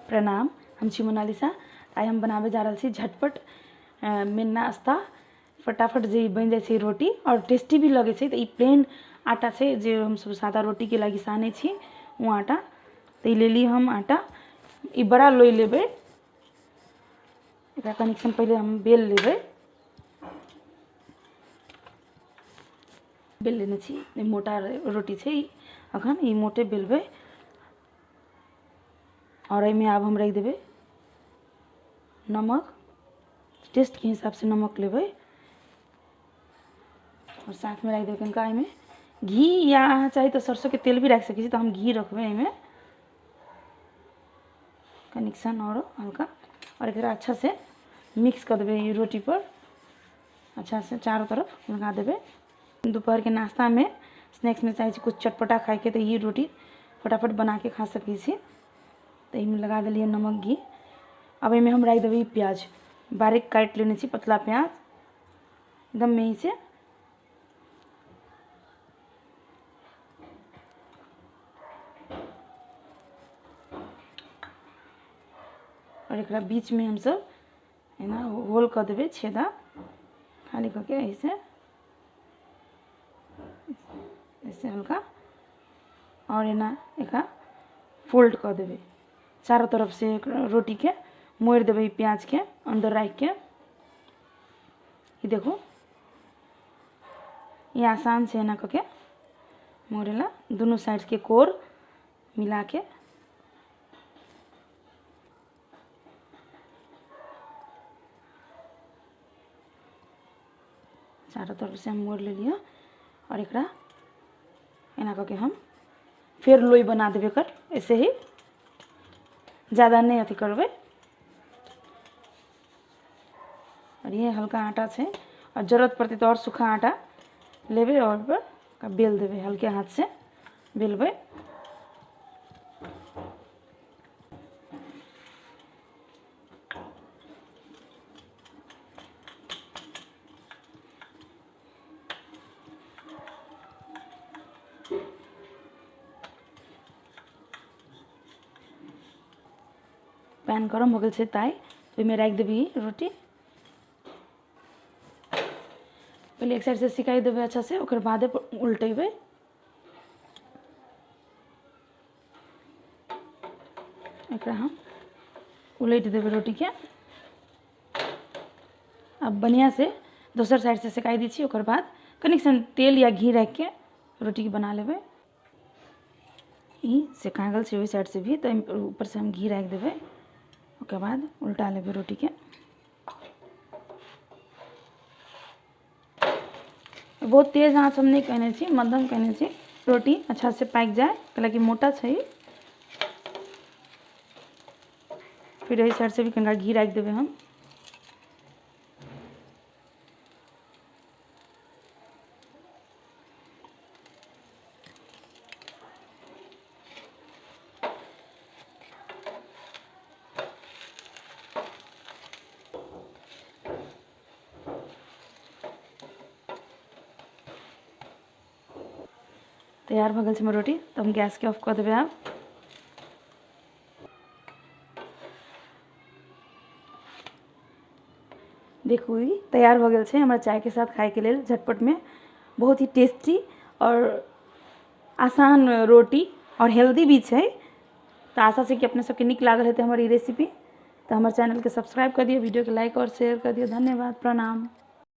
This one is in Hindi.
प्रणाम, हम छी मोनालिसा। आई हम बनाबे जा रही झटपट में नाश्ता, फटाफट जे बन जाए रोटी और टेस्टी भी लगे छै। तो प्लेन आटा से जो हम सब सादा रोटी के लगी साने छी वो आटा। तो ले ली हम आटा, ई बड़ा लोई लेबे। एकरा कनेक्शन पहले हम बेल लेबे, बेल लेने छी। मोटा रोटी छै अखन, ई मोटे बेलबे। और एहिमे आब हम रख देबे नमक, टेस्ट के हिसाब से नमक लेबे। और साथ में रख देबे कनिका एहिमे घी, या अहाँ चाहे तो सरसों के तेल भी रख सके छी। तो हम घी रखबे एहिमे कनेक्शन और हल्का। और एकरा अच्छा से मिक्स कर देबे ये रोटी पर, अच्छा से चारों तरफ लगा देबे। दोपहर के नाश्ता में, स्नैक्स में चाहे कुछ चटपटा खाए के तो ये रोटी फटाफट बना के खा सके छी। तो इमें लगा दिलिए नमक घी। अब इमें हम रख देबे प्याज, बारीक काट लेने छी पतला प्याज एकदम मेही से। और एक बीच में हम सब है ना होल कर देबे, छेदा खाली करके ऐसे ऐसे हल्का। और है ना एक फोल्ड कर देबे चारों तरफ से रोटी के मोड़ देबे प्याज के अंदर रख के। ये देखो ये आसान से है ना करके मोड़ेला, दोनों साइड के कोर मिला के। चारों तरफ से हम मोड़ ले लिया। और एकरा एना करके हम फिर लोई बना देबे कर, ऐसे ही ज़्यादा नहीं अथी करबे। और ये हल्का आटा से, और ज़रूरत पड़ती तो और सूखा आटा लेबे और पर बेल देबे, हल्के हाथ से बेलबे। पैन गरम हो गल छै ताई, तो में रख देबी रोटी। पहले एक साइड से सिकाई देबे अच्छा से, ओकर बाद उल्टेबे। एकरा हम उलट देबे रोटी के। अब बढ़िया से दोसर साइड से सिकाई दी छी, ओकर बाद कनिक तेल या घी रख के रोटी के बना लेबे। ई सिका गल छै ओहि साइड से भी, तो ऊपर से हम घी रख देबे। उसके बाद उल्टा लेबे रोटी के। बहुत तेज आँच हम नहीं कहने छी, मध्यम कहने छी, रोटी अच्छा से पाक जाए, कैलाकि मोटा छै। फिर यही साइड से भी कनिका घी रख देबे हम। तैयार भ गल छै हमर रोटी, तो हम गैस के ऑफ कर देबे आब। देखू ई तैयार भ गल छै हमरा चाय के साथ खाए के लेल झटपट में। बहुत ही टेस्टी और आसान रोटी और हेल्दी भी छै। तो आशा से कि अपने सबके नीक लागल हेतै हमर ई रेसिपी। तो हमारे चैनल के सब्सक्राइब कर दियो, वीडियो के लाइक और शेयर कर दियो। धन्यवाद, प्रणाम।